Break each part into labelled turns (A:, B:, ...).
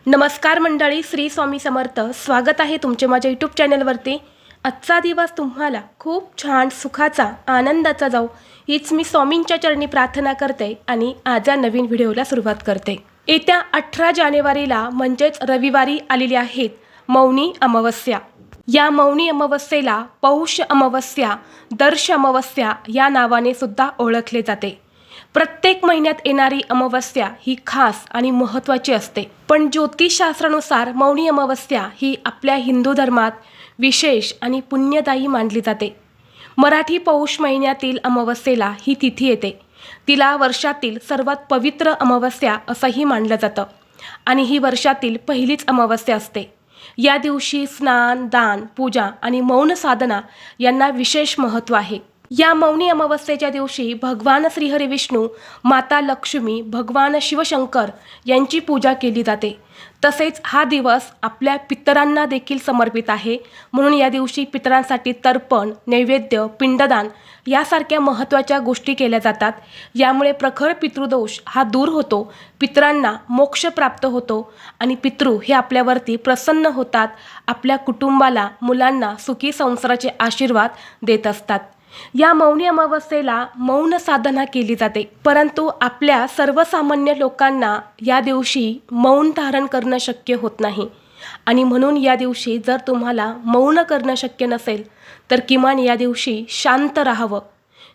A: नमस्कार मंडळी, श्री स्वामी समर्थ. स्वागत आहे तुमचे माझ्या यूट्यूब चॅनलवरती. आजचा दिवस तुम्हाला खूप छान सुखाचा आनंदाचा जाऊ हीच मी स्वामींच्या चरणी प्रार्थना करते आणि आज या नवीन व्हिडिओला सुरुवात करते. येत्या 18 जानेवारीला म्हणजेच रविवारी आलेली आहेत मौनी अमावस्या. या मौनी अमावस्येला पौष अमावस्या, दर्श अमावस्या या नावाने सुद्धा ओळखले जाते. प्रत्येक महिन्यात येणारी अमावस्या ही खास आणि महत्त्वाची असते. पण ज्योतिषशास्त्रानुसार मौनी अमावस्या ही आपल्या हिंदू धर्मात विशेष आणि पुण्यदायी मानली जाते. मराठी पौष महिन्यातील अमावस्येला ही तिथी येते. तिला वर्षातील सर्वात पवित्र अमावस्या असंही मानलं जातं आणि ही वर्षातील पहिलीच अमावस्या असते. या दिवशी स्नान, दान, पूजा आणि मौन साधना यांना विशेष महत्त्व आहे. या मौनी अमावस्येच्या दिवशी भगवान श्रीहरी विष्णू, माता लक्ष्मी, भगवान शिवशंकर यांची पूजा केली जाते. तसेच हा दिवस आपल्या पितरांना देखील समर्पित आहे. म्हणून या दिवशी पितरांसाठी तर्पण, नैवेद्य, पिंडदान यासारख्या महत्त्वाच्या गोष्टी केल्या जातात. यामुळे प्रखर पितृदोष हा दूर होतो, पितरांना मोक्ष प्राप्त होतो आणि पितृ हे आपल्यावरती प्रसन्न होतात. आपल्या कुटुंबाला, मुलांना सुखी संसाराचे आशीर्वाद देत असतात. या मौनी अमावस्येला मौन साधना केली जाते. परंतु आपल्या सर्वसामान्य लोकांना या दिवशी मौन धारण करणं शक्य होत नाही आणि म्हणून या दिवशी जर तुम्हाला मौन करणं शक्य नसेल तर किमान या दिवशी शांत राहावं,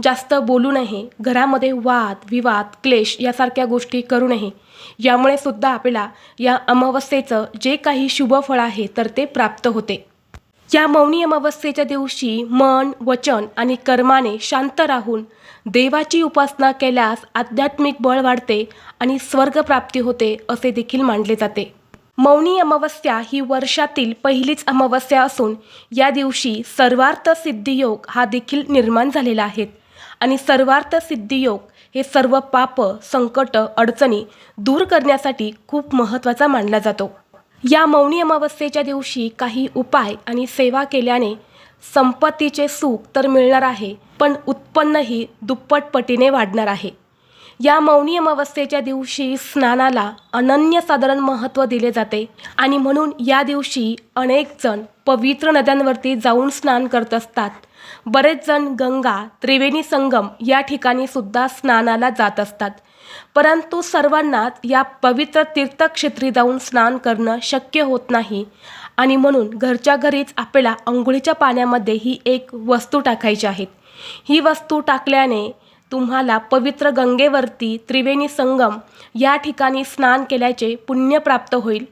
A: जास्त बोलू नये, घरामध्ये वाद विवाद, क्लेश यासारख्या गोष्टी करू नये. यामुळे सुद्धा आपल्याला या अमावस्येचं जे काही शुभफळ आहे तर ते प्राप्त होते. या मौनी अमावस्येच्या दिवशी मन, वचन आणि कर्माने शांत राहून देवाची उपासना केल्यास आध्यात्मिक बळ वाढते आणि स्वर्गप्राप्ती होते असे देखील मानले जाते. मौनी अमावस्या ही वर्षातील पहिलीच अमावस्या असून या दिवशी सर्वार्थ सिद्धियोग हा देखील निर्माण झालेला आहे आणि सर्वार्थ सिद्धियोग हे सर्व पाप, संकट, अडचणी दूर करण्यासाठी खूप महत्त्वाचा मानला जातो. या मौनी अमावस्येच्या दिवशी काही उपाय आणि सेवा केल्याने संपत्तीचे सुख तर मिळणार आहे, पण उत्पन्नही दुप्पट पटीने वाढणार आहे. या मौनी अमावस्येच्या दिवशी स्नानाला अनन्यसाधारण महत्त्व दिले जाते आणि म्हणून या दिवशी अनेक जण पवित्र नद्यांवरती जाऊन स्नान करत असतात. बरेच जण गंगा, त्रिवेणी संगम या ठिकाणी सुद्धा स्नानाला जात असतात. परंतु सर्वांनाच या पवित्र तीर्थक्षेत्री जाऊन स्नान करणं शक्य होत नाही आणि म्हणून घरच्या घरीच आपल्याला अंघोळीच्या पाण्यामध्ये ही एक वस्तू टाकायची आहे. ही वस्तू टाकल्याने तुम्हाला पवित्र गंगेवरती, त्रिवेणी संगम या ठिकाणी स्नान केल्याचे पुण्य प्राप्त होईल.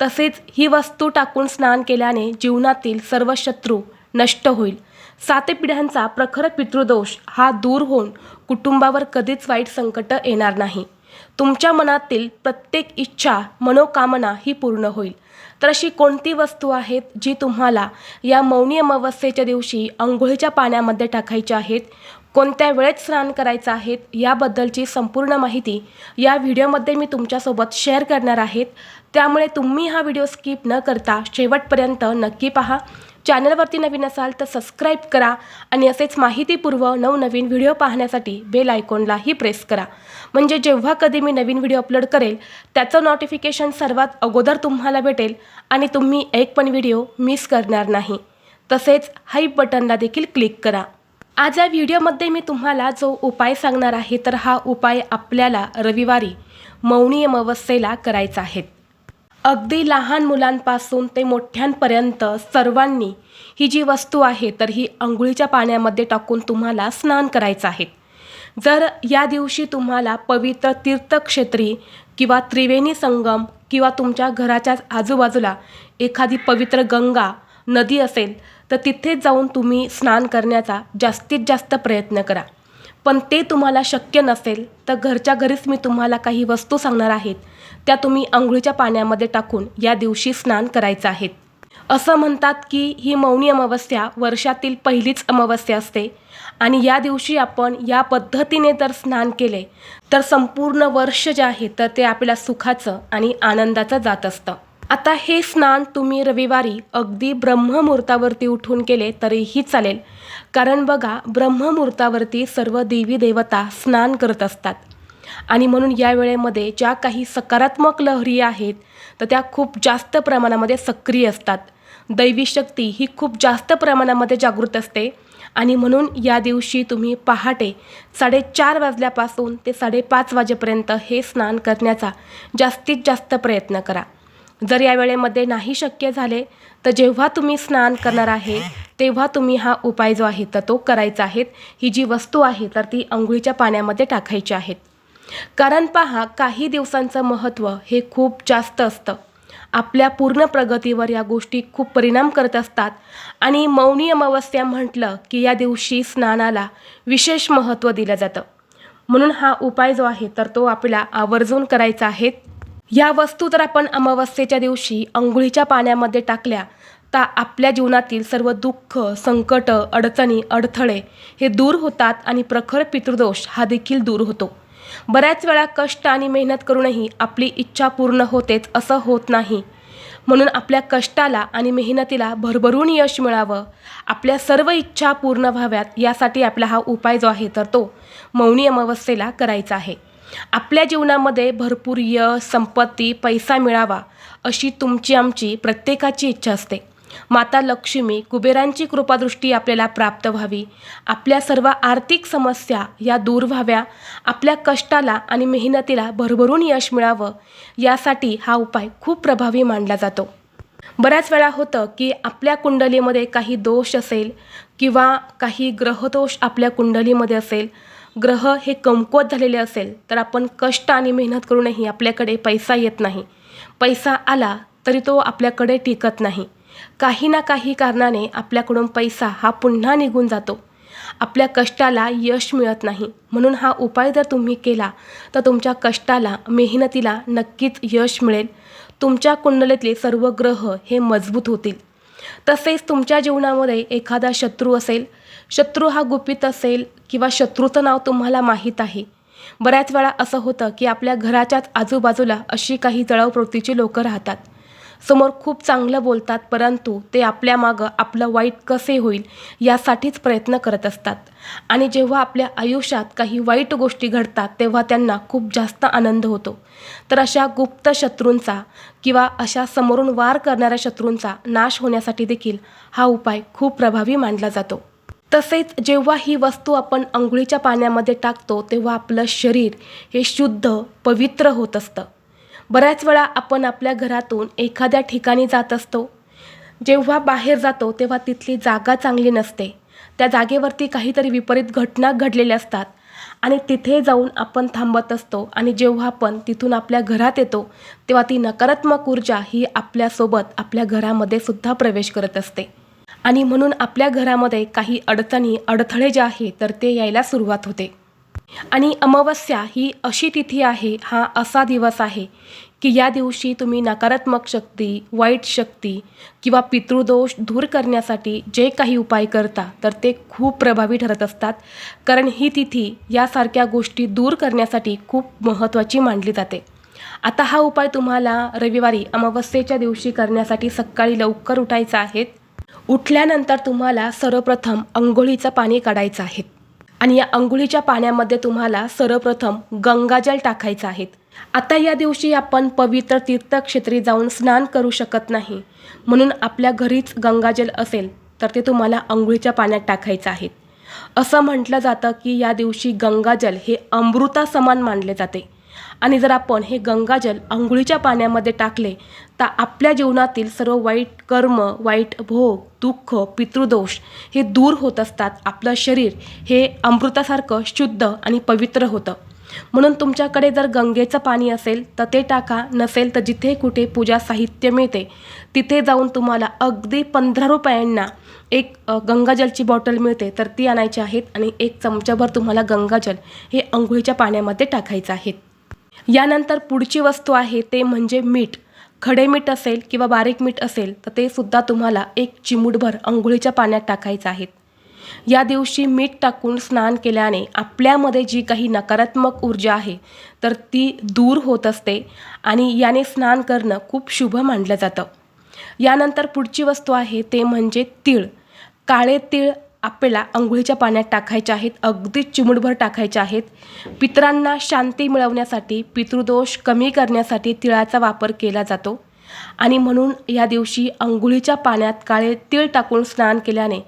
A: तसेच ही वस्तू टाकून स्नान केल्याने जीवनातील सर्व शत्रू नष्ट होईल. 7 पिढ्यांचा प्रखर पितृदोष हा दूर होऊन कुटुंबावर कधीच वाईट संकट येणार नाही. तुमच्या मनातील प्रत्येक इच्छा, मनोकामना ही पूर्ण होईल. तर अशी कोणती वस्तू आहेत जी तुम्हाला या मौनी अमावस्येच्या दिवशी अंघोळीच्या पाण्यामध्ये टाकायच्या आहेत, कोणत्या वेळेत स्नान करायचं आहे याबद्दलची संपूर्ण माहिती या व्हिडिओमध्ये मी तुमच्यासोबत शेअर करणार आहे. त्यामुळे तुम्ही हा व्हिडिओ स्किप न करता शेवटपर्यंत नक्की पहा. चॅनलवरती नवीन असाल तर सबस्क्राईब करा आणि असेच माहितीपूर्व नवनवीन व्हिडिओ पाहण्यासाठी बेल आयकॉनलाही प्रेस करा. म्हणजे जेव्हा कधी मी नवीन व्हिडिओ अपलोड करेल त्याचं नोटिफिकेशन सर्वात अगोदर तुम्हाला भेटेल आणि तुम्ही एक पण व्हिडिओ मिस करणार नाही. तसेच हाईप बटनला देखील क्लिक करा. आज या व्हिडिओमध्ये मी तुम्हाला जो उपाय सांगणार आहे तर हा उपाय आपल्याला रविवारी मौनी अमावस्येला करायचा आहे. अगदी लहान मुलांपासून ते मोठ्यांपर्यंत सर्वांनी ही जी वस्तू आहे तर ही अंघोळीच्या पाण्यामध्ये टाकून तुम्हाला स्नान करायचं आहे. जर या दिवशी तुम्हाला पवित्र तीर्थक्षेत्री किंवा त्रिवेणी संगम किंवा तुमच्या घराच्या आजूबाजूला एखादी पवित्र गंगा, नदी असेल तर तिथेच जाऊन तुम्ही स्नान करण्याचा जास्तीत जास्त प्रयत्न करा. पण ते तुम्हाला शक्य नसेल तर घरच्या घरीच मी तुम्हाला काही वस्तू सांगणार आहेत त्या तुम्ही अंघोळीच्या पाण्यामध्ये टाकून या दिवशी स्नान करायचं आहे. असं म्हणतात की ही मौनी अमावस्या वर्षातील पहिलीच अमावस्या असते आणि या दिवशी आपण या पद्धतीने जर स्नान केले तर संपूर्ण वर्ष जे आहे तर ते आपल्याला सुखाचं आणि आनंदाचं जात असतं. आता हे स्नान तुम्ही रविवारी अगदी ब्रह्ममुहूर्तावरती उठून केले तरीही चालेल, कारण बघा ब्रह्ममुहूर्तावरती सर्व देवी देवता स्नान करत असतात आणि म्हणून या वेळेमध्ये ज्या काही सकारात्मक लहरी आहेत तर त्या खूप जास्त प्रमाणामध्ये सक्रिय असतात. दैवी शक्ती ही खूप जास्त प्रमाणामध्ये जागृत असते आणि म्हणून या दिवशी तुम्ही पहाटे 4:30 वाजल्यापासून ते 5:30 वाजेपर्यंत हे स्नान करण्याचा जास्तीत जास्त प्रयत्न करा. जर या वेळेमध्ये नाही शक्य झाले तर जेव्हा तुम्ही स्नान करणार आहे तेव्हा तुम्ही हा उपाय जो आहे तर तो करायचा आहे. ही जी वस्तू आहे तर ती अंघोळीच्या पाण्यामध्ये टाकायची आहेत. कारण पहा, काही दिवसांचं महत्त्व हे खूप जास्त असतं. आपल्या पूर्ण प्रगतीवर या गोष्टी खूप परिणाम करत असतात आणि मौनी अमावस्या म्हटलं की या दिवशी स्नानाला विशेष महत्त्व दिलं जातं. म्हणून हा उपाय जो आहे तर तो आपल्याला आवर्जून करायचा आहे. या वस्तू जर आपण अमावस्येच्या दिवशी अंघोळीच्या पाण्यामध्ये टाकल्या तर आपल्या जीवनातील सर्व दुःख, संकट, अडचणी, अडथळे हे दूर होतात आणि प्रखर पितृदोष हा देखील दूर होतो. बऱ्याच वेळा कष्ट आणि मेहनत करूनही आपली इच्छा पूर्ण होतेच असं होत नाही. म्हणून आपल्या कष्टाला आणि मेहनतीला भरभरून यश मिळावं, आपल्या सर्व इच्छा पूर्ण व्हाव्यात यासाठी आपला हा उपाय जो आहे तर तो मौनी अमावस्येला करायचा आहे. आपल्या जीवनामध्ये भरपूर यश, संपत्ती, पैसा मिळावा अशी तुमची आमची प्रत्येकाची इच्छा असते. माता लक्ष्मी, कुबेरांची कृपादृष्टी आपल्याला प्राप्त व्हावी, आपल्या सर्व आर्थिक समस्या या दूर व्हाव्या, आपल्या कष्टाला आणि मेहनतीला भरभरून यश मिळावं यासाठी हा उपाय खूप प्रभावी मानला जातो. बऱ्याच वेळा होतं की आपल्या कुंडलीमध्ये काही दोष असेल किंवा काही ग्रहदोष आपल्या कुंडलीमध्ये असेल, ग्रह हे कमकुवत झालेले असेल तर आपण कष्ट आणि मेहनत करूनही आपल्याकडे पैसा येत नाही. पैसा आला तरी तो आपल्याकडे टिकत नाही. काही ना काही कारणाने आपल्याकडून पैसा हा पुन्हा निघून जातो. आपल्या कष्टाला यश मिळत नाही. म्हणून हा उपाय जर तुम्ही केला तर तुमच्या कष्टाला, मेहनतीला नक्कीच यश मिळेल. तुमच्या कुंडलीतले सर्व ग्रह हे मजबूत होतील. तसेच तुमच्या जीवनामध्ये एखादा शत्रू असेल, शत्रू हा गुपित असेल किंवा शत्रूचं नाव तुम्हाला माहीत आहे. बऱ्याच वेळा असं होतं की आपल्या घराच्याच आजूबाजूला अशी काही जळाऊ प्रवृत्तीची लोकं राहतात. समोर खूप चांगलं बोलतात परंतु ते आपल्या मागं आपलं वाईट कसे होईल यासाठीच प्रयत्न करत असतात. आणि जेव्हा आपल्या आयुष्यात काही वाईट गोष्टी घडतात तेव्हा त्यांना खूप जास्त आनंद होतो. तर अशा गुप्त शत्रूंचा किंवा अशा समोरून वार करणाऱ्या शत्रूंचा नाश होण्यासाठी देखील हा उपाय खूप प्रभावी मानला जातो. तसेच जेव्हा ही वस्तू आपण अंघोळीच्या पाण्यामध्ये टाकतो तेव्हा आपलं शरीर हे शुद्ध, पवित्र होत असतं. बऱ्याच वेळा आपण आपल्या घरातून एखाद्या ठिकाणी जात असतो. जेव्हा बाहेर जातो तेव्हा तिथली जागा चांगली नसते. त्या जागेवरती काहीतरी विपरीत घटना घडलेल्या असतात आणि तिथे जाऊन आपण थांबत असतो आणि जेव्हा आपण तिथून आपल्या घरात येतो तेव्हा ती नकारात्मक ऊर्जा ही आपल्यासोबत आपल्या घरामध्ये सुद्धा प्रवेश करत असते. आणि म्हणून आपल्या घरामध्ये काही अडचणी, अडथळे जे आहे तर ते यायला सुरुवात होते. आणि अमावस्या ही अशी तिथी आहे, हा असा दिवस आहे की या दिवशी तुम्ही नकारात्मक शक्ती, वाईट शक्ती किंवा पितृदोष दूर करण्यासाठी जे काही उपाय करता तर ते खूप प्रभावी ठरत असतात. कारण ही तिथी यासारख्या गोष्टी दूर करण्यासाठी खूप महत्त्वाची मानली जाते. आता हा उपाय तुम्हाला रविवारी अमावस्येच्या दिवशी करण्यासाठी सकाळी लवकर उठायचं आहे. उठल्यानंतर तुम्हाला सर्वप्रथम अंघोळीचं पाणी काढायचं आहे आणि या अंघोळीच्या पाण्यामध्ये तुम्हाला सर्वप्रथम गंगाजल टाकायचं आहे. आता या दिवशी आपण पवित्र तीर्थक्षेत्री जाऊन स्नान करू शकत नाही. म्हणून आपल्या घरीच गंगाजल असेल तर ते तुम्हाला अंघोळीच्या पाण्यात टाकायचं आहे. असं म्हटलं जातं की या दिवशी गंगाजल हे अमृतासमान मानले जाते आणि जर आपण हे गंगाजल अंघोळीच्या पाण्यामध्ये टाकले तर आपल्या जीवनातील सर्व वाईट कर्म, वाईट भोग, दुःख, पितृदोष हे दूर होत असतात. आपलं शरीर हे अमृतासारखं शुद्ध आणि पवित्र होतं. म्हणून तुमच्याकडे जर गंगेचं पाणी असेल तर ते टाका, नसेल तर जिथे कुठे पूजा साहित्य मिळते तिथे जाऊन तुम्हाला अगदी 15 रुपयांना एक गंगाजलची बॉटल मिळते तर ती आणायची आहेत आणि 1 चमचाभर तुम्हाला गंगाजल हे अंघोळीच्या पाण्यामध्ये टाकायचं आहे. यानंतर पुढची वस्तू आहे ते म्हणजे मीठ. खडे मीठ असेल किंवा बारीक मीठ असेल तर ते सुद्धा तुम्हाला 1 चिमूटभर अंघोळीच्या पाण्यात टाकायचं आहे. या दिवशी मीठ टाकून स्नान केल्याने आपल्यामध्ये जी काही नकारात्मक ऊर्जा आहे तर ती दूर होत असते आणि याने स्नान करणं खूप शुभ मानलं जातं. यानंतर पुढची वस्तू आहे ते म्हणजे तीळ. काळे तीळ आपल्याला अंघोळीच्या पाण्यात टाकायच्या आहेत, अगदी चिमूटभर टाकायच्या आहेत. पितरांना शांती मिळवण्यासाठी, पितृदोष कमी करण्यासाठी तिळाचा वापर केला जातो आणि म्हणून या दिवशी अंघोळीच्या पाण्यात काळे तीळ टाकून स्नान केल्याने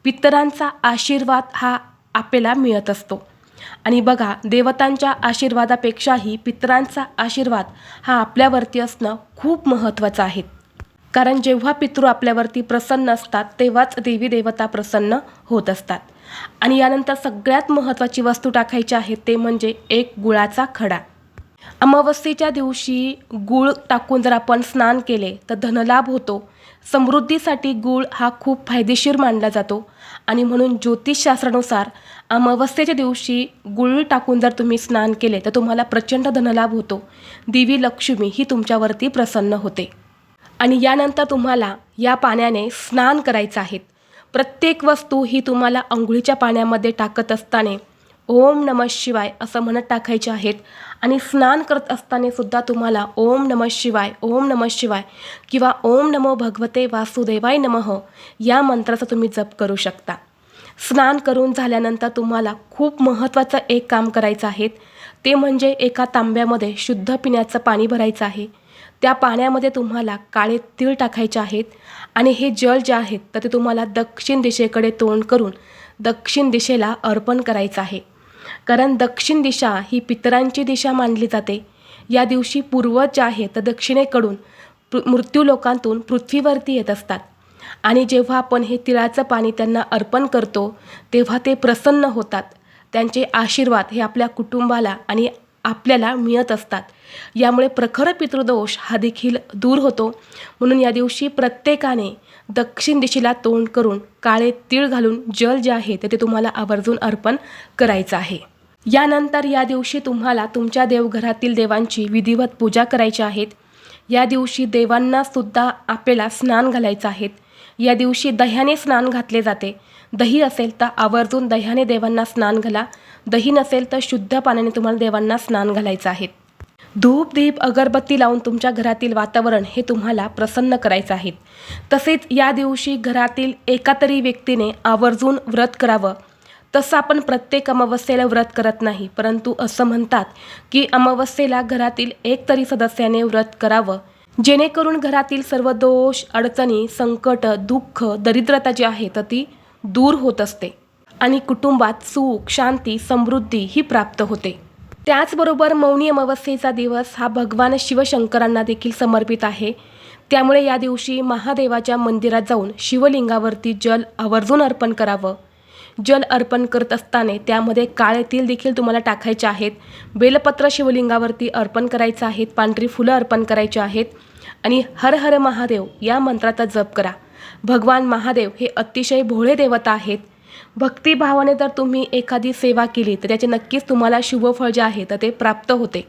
A: पितरांचा आशीर्वाद हा आपल्याला मिळत असतो. आणि बघा, देवतांच्या आशीर्वादापेक्षाही पितरांचा आशीर्वाद हा आपल्यावरती असणं खूप महत्त्वाचं आहे. कारण जेव्हा पितृ आपल्यावरती प्रसन्न असतात तेव्हाच देवी देवता प्रसन्न होत असतात. आणि यानंतर सगळ्यात महत्त्वाची वस्तू टाकायची आहे ते म्हणजे एक गुळाचा खडा. अमावस्येच्या दिवशी गूळ टाकून जर आपण स्नान केले तर धनलाभ होतो. समृद्धीसाठी गूळ हा खूप फायदेशीर मानला जातो आणि म्हणून ज्योतिषशास्त्रानुसार अमावस्येच्या दिवशी गूळ टाकून जर तुम्ही स्नान केले तर तुम्हाला प्रचंड धनलाभ होतो. देवी लक्ष्मी ही तुमच्यावरती प्रसन्न होते. आणि यानंतर तुम्हाला या पाण्याने स्नान करायचं आहे. प्रत्येक वस्तू ही तुम्हाला अंघोळीच्या पाण्यामध्ये टाकत असताना ओम नमः शिवाय असं म्हणत टाकायचे आहेत. आणि स्नान करत असताना सुद्धा तुम्हाला ओम नमः शिवाय, ओम नमः शिवाय किंवा ओम नमो भगवते वासुदेवाय नमः या मंत्राचा तुम्ही जप करू शकता. स्नान करून झाल्यानंतर तुम्हाला खूप महत्त्वाचं एक काम करायचं आहे. ते म्हणजे एका तांब्यामध्ये शुद्ध पिण्याचं पाणी भरायचं आहे. त्या पाण्यामध्ये तुम्हाला काळे तीळ टाकायचे आहेत आणि हे जल जे आहेत तर ते तुम्हाला दक्षिण दिशेकडे तोंड करून दक्षिण दिशेला अर्पण करायचं आहे. कारण दक्षिण दिशा ही पितरांची दिशा मानली जाते. या दिवशी पूर्वज जे आहेत तर दक्षिणेकडून मृत्यू लोकांतून पृथ्वीवरती येत असतात आणि जेव्हा आपण हे तिळाचं पाणी त्यांना अर्पण करतो तेव्हा ते प्रसन्न होतात. त्यांचे आशीर्वाद हे आपल्या कुटुंबाला आणि आपल्याला मिळत असतात. यामुळे प्रखर पितृदोष हा देखील दूर होतो. म्हणून या दिवशी प्रत्येकाने दक्षिण दिशेला तोंड करून काळे तीळ घालून जल जे आहे ते तुम्हाला आवर्जून अर्पण करायचं आहे. यानंतर या दिवशी तुम्हाला तुमच्या देवघरातील देवांची विधिवत पूजा करायची आहेत. या दिवशी देवांना सुद्धा आपल्याला स्नान घालायचं आहे. या दिवशी दह्याने स्नान घातले जाते. दही असेल तर आवर्जून दह्याने देवांना स्नान घाला. दही नसेल तर शुद्ध पाण्याने तुम्हाला देवांना स्नान घालायचं आहे. धूप दीप अगरबत्ती लावून तुमच्या घरातील वातावरण हे तुम्हाला प्रसन्न करायचं आहे. तसेच या दिवशी घरातील एका तरी व्यक्तीने आवर्जून व्रत करावं. तसं आपण प्रत्येक अमावस्येला व्रत करत नाही, परंतु असं म्हणतात की अमावस्येला घरातील एक तरी सदस्याने व्रत करावं, जेणेकरून घरातील सर्व दोष, अडचणी, संकट, दुःख, दरिद्रता जी आहे तर ती दूर होत असते आणि कुटुंबात सुख, शांती, समृद्धी ही प्राप्त होते. त्याचबरोबर मौनी अमावस्येचा दिवस हा भगवान शिवशंकरांना देखील समर्पित आहे. त्यामुळे या दिवशी महादेवाच्या मंदिरात जाऊन शिवलिंगावरती जल आवर्जून अर्पण करावं. जल अर्पण करत असताना त्यामध्ये काळे तीळ देखील तुम्हाला टाकायचे आहेत. बेलपत्र शिवलिंगावरती अर्पण करायचं आहे. पांढरी फुलं अर्पण करायची आहेत आणि हर हर महादेव या मंत्राचा जप करा. भगवान महादेव हे अतिशय भोळे देवता आहेत. भक्तिभावाने जर तुम्ही एखादी सेवा केली तर त्याचे नक्कीच तुम्हाला शुभफळ जे आहे तर ते प्राप्त होते.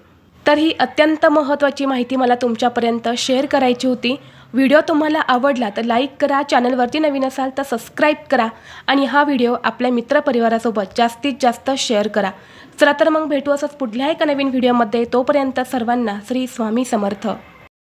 A: तर ही अत्यंत महत्त्वाची माहिती मला तुमच्यापर्यंत शेअर करायची होती. व्हिडिओ तुम्हाला आवडला तर लाईक करा, चॅनलवरती नवीन असाल तर सबस्क्राईब करा आणि हा व्हिडिओ आपल्या मित्रपरिवारासोबत जास्तीत जास्त शेअर करा. चला तर मग भेटू असंच पुढल्या एका नवीन व्हिडिओमध्ये. तोपर्यंत सर्वांना श्री स्वामी समर्थ.